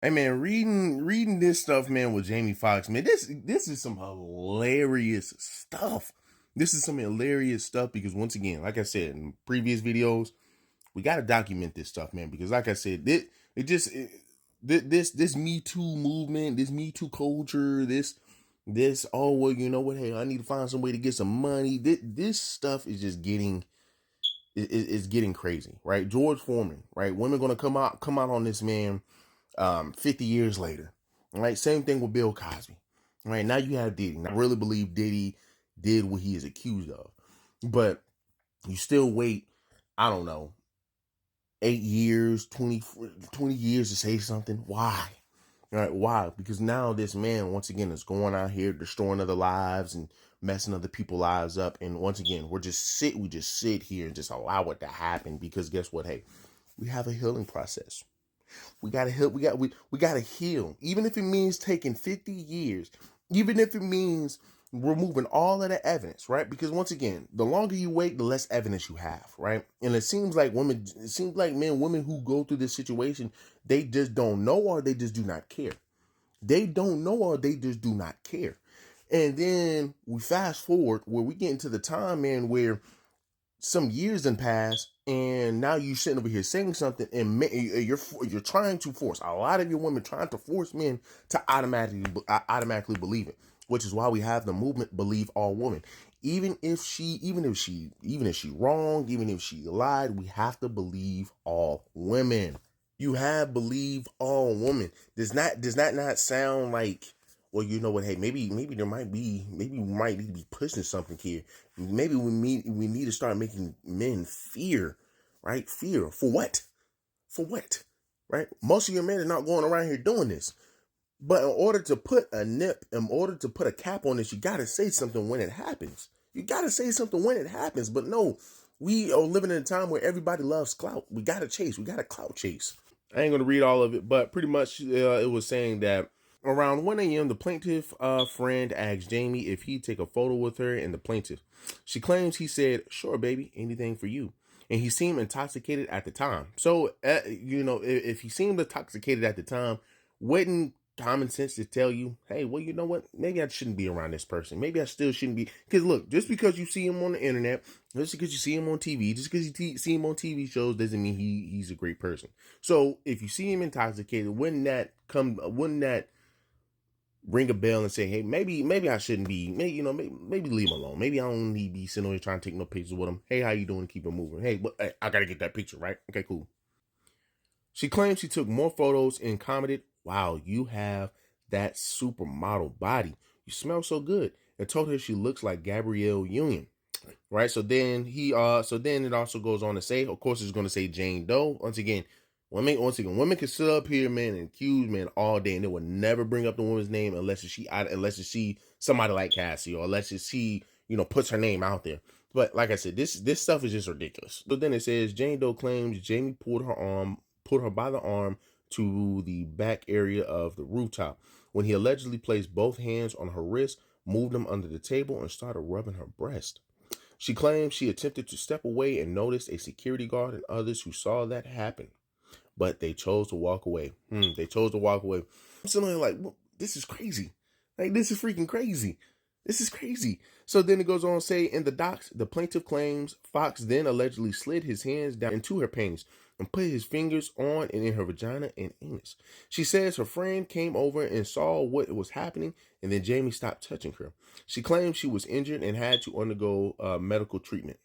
Hey man, reading this stuff, man, with Jamie Foxx, man, this is some hilarious stuff. This is some hilarious stuff because once again, like I said in previous videos, we got to document this stuff, man. Because like I said, this Me Too movement, this Me Too culture, this oh well, you know what? Hey, I need to find some way to get some money. This stuff is just getting it's getting crazy, right? George Foreman, right? Women gonna come out on this man 50 years later. Right? Same thing with Bill Cosby. Right? Now you have Diddy. Now, I really believe Diddy did what he is accused of. But you still wait, I don't know, 8 years, 20 years to say something. Why? Right? Why? Because now this man, once again, is going out here destroying other lives and messing other people's lives up. And once again, we just sit here and just allow it to happen because guess what? Hey, we have a healing process. We gotta heal. We gotta heal. Even if it means taking 50 years, even if it means removing all of the evidence, right? Because once again, the longer you wait, the less evidence you have, right? And it seems like men, women who go through this situation, they just don't know or they just do not care. They don't know or they just do not care. And then we fast forward where we get into the time, man, where some years done passed, and now you sitting over here saying something, and you're trying to force a lot of your women trying to force men to automatically believe it, which is why we have the movement believe all women. Even if she wrong, even if she lied, we have to believe all women. You have believe all women. Does that not sound like, well, you know what? Hey, maybe maybe we might need to be pushing something here. Maybe we need to start making men fear, right? Fear for what? For what? Right? Most of your men are not going around here doing this. But in order to put in order to put a cap on this, you gotta say something when it happens. You gotta say something when it happens. But no, we are living in a time where everybody loves clout. We gotta chase. We gotta clout chase. I ain't gonna read all of it, but pretty much it was saying that around 1 a.m., the plaintiff friend asked Jamie if he'd take a photo with her and the plaintiff. She claims he said, "Sure, baby, anything for you." And he seemed intoxicated at the time. So, if he seemed intoxicated at the time, wouldn't common sense to tell you, hey, well, you know what? Maybe I shouldn't be around this person. Maybe I still shouldn't be. Because look, just because you see him on the internet, just because you see him on TV, just because you see him on TV shows doesn't mean he's a great person. So if you see him intoxicated, wouldn't that ring a bell and say, hey, maybe I shouldn't be, maybe leave him alone. Maybe I don't need to be sitting over here trying to take no pictures with him. Hey, how you doing? Keep it moving. Hey, I gotta get that picture, right? Okay, cool. She claims she took more photos and commented, "Wow, you have that supermodel body. You smell so good." And told her she looks like Gabrielle Union. Right. So then it also goes on to say, of course, it's going to say Jane Doe. Women can sit up here, man, and accuse men all day, and they will never bring up the woman's name unless it's she somebody like Cassie, or unless it's she, puts her name out there. But like I said, this stuff is just ridiculous. So then it says Jane Doe claims Jamie pulled her by the arm to the back area of the rooftop when he allegedly placed both hands on her wrist, moved them under the table, and started rubbing her breast. She claims she attempted to step away and noticed a security guard and others who saw that happen, but they chose to walk away. They chose to walk away. I'm sitting there like, well, this is crazy. Like, this is freaking crazy. This is crazy. So then it goes on to say, in the docs, the plaintiff claims Foxx then allegedly slid his hands down into her panties and put his fingers on and in her vagina and anus. She says her friend came over and saw what was happening, and then Jamie stopped touching her. She claims she was injured and had to undergo medical treatment.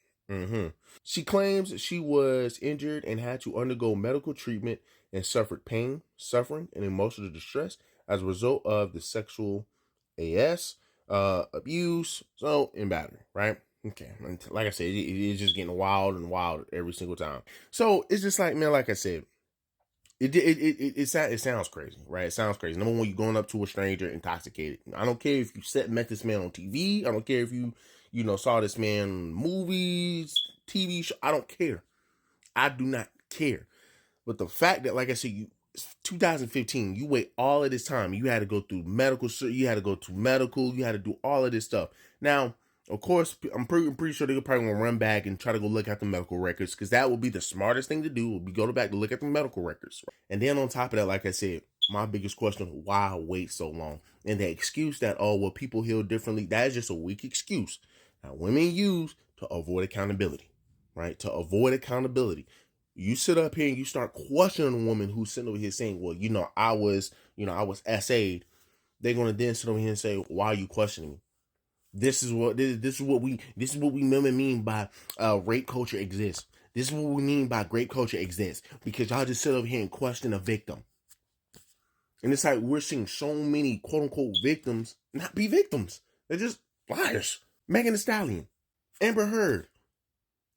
She claims she was injured and had to undergo medical treatment and suffered pain, suffering, and emotional distress as a result of the sexual AS, abuse, and battery, right? Okay, and like I said, it's just getting wild and wild every single time. So it's just like, man, like I said, it sounds crazy, right? It sounds crazy. Number one, you're going up to a stranger intoxicated. I don't care if you met this man on TV. I don't care if you saw this man in movies, TV show. I don't care. I do not care. But the fact that, like I said, it's 2015, you wait all of this time. You had to go through medical. You had to go to medical. You had to do all of this stuff. Now, of course, I'm pretty sure they're probably gonna run back and try to go look at the medical records, because that would be the smartest thing to do. Would be go back to look at the medical records. And then on top of that, like I said, my biggest question: why wait so long? And the excuse that, oh well, people heal differently, that is just a weak excuse that women use to avoid accountability, right? To avoid accountability. You sit up here and you start questioning a woman who's sitting over here saying, well, I was SA'd. They're gonna then sit over here and say, why are you questioning me? This is what we mean by rape culture exists. This is what we mean by rape culture exists, because y'all just sit over here and question a victim. And it's like we're seeing so many quote unquote victims not be victims. They're just liars. Megan Thee Stallion, Amber Heard.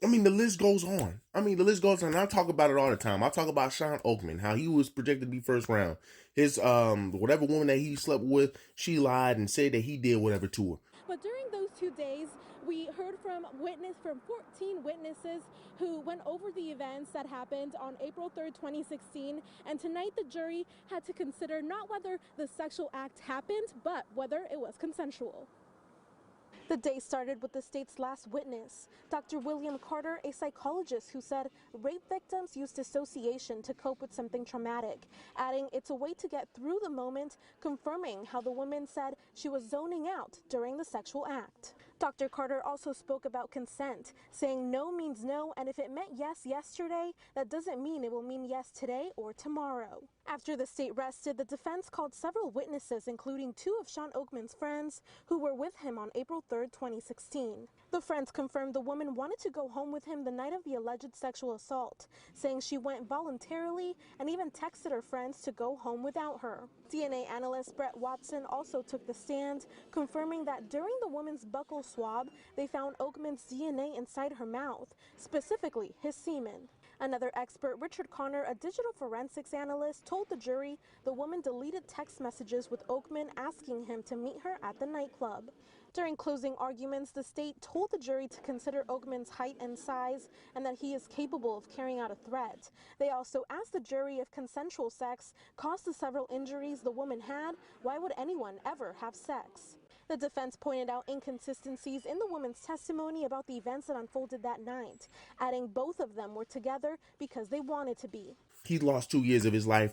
I mean, the list goes on. I talk about it all the time. I talk about Sean Oakman, how he was projected to be first round. His whatever woman that he slept with, she lied and said that he did whatever to her. But during those 2 days, we heard from 14 witnesses who went over the events that happened on April 3rd, 2016. And tonight, the jury had to consider not whether the sexual act happened, but whether it was consensual. The day started with the state's last witness, Dr. William Carter, a psychologist who said rape victims use dissociation to cope with something traumatic, adding it's a way to get through the moment, confirming how the woman said she was zoning out during the sexual act. Dr. Carter also spoke about consent, saying no means no, and if it meant yes yesterday, that doesn't mean it will mean yes today or tomorrow. After the state rested, the defense called several witnesses, including 2 of Sean Oakman's friends who were with him on April 3rd, 2016. The friends confirmed the woman wanted to go home with him the night of the alleged sexual assault, saying she went voluntarily and even texted her friends to go home without her. DNA analyst Brett Watson also took the stand, confirming that during the woman's buccal swab, they found Oakman's DNA inside her mouth, specifically his semen. Another expert, Richard Connor, a digital forensics analyst, told the jury the woman deleted text messages with Oakman asking him to meet her at the nightclub. During closing arguments, the state told the jury to consider Oakman's height and size and that he is capable of carrying out a threat. They also asked the jury if consensual sex caused the several injuries the woman had, why would anyone ever have sex? The defense pointed out inconsistencies in the woman's testimony about the events that unfolded that night, adding both of them were together because they wanted to be. He lost 2 years of his life,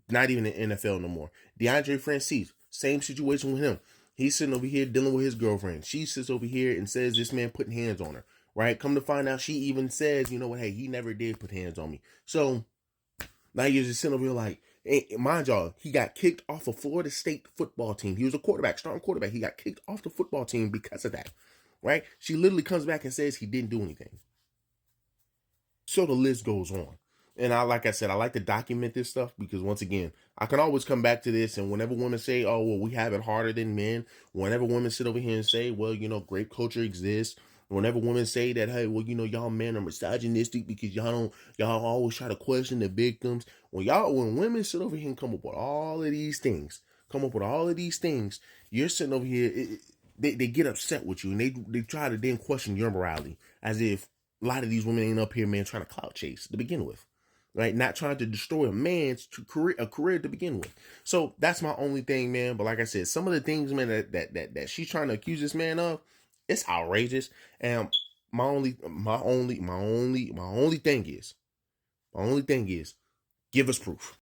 not even in the NFL no more. DeAndre Francis, same situation with him. He's sitting over here dealing with his girlfriend. She sits over here and says this man putting hands on her, right? Come to find out, she even says, you know what, hey, he never did put hands on me. So now you're just sitting over here like, hey, mind y'all, he got kicked off of Florida State football team. He was a quarterback, starting quarterback. He got kicked off the football team because of that, right? She literally comes back and says he didn't do anything. So the list goes on. And like I said, I like to document this stuff because once again, I can always come back to this. And whenever women say, oh, well, we have it harder than men, whenever women sit over here and say, well, grape culture exists, whenever women say that, hey, well, y'all men are misogynistic because y'all always try to question the victims. When women sit over here and come up with all of these things, you're sitting over here, they get upset with you and they try to then question your morality as if a lot of these women ain't up here, man, trying to clout chase to begin with. Right, not trying to destroy a man's career to begin with. So that's my only thing, man. But like I said, some of the things, man, that she's trying to accuse this man of, it's outrageous. And my only thing is, give us proof.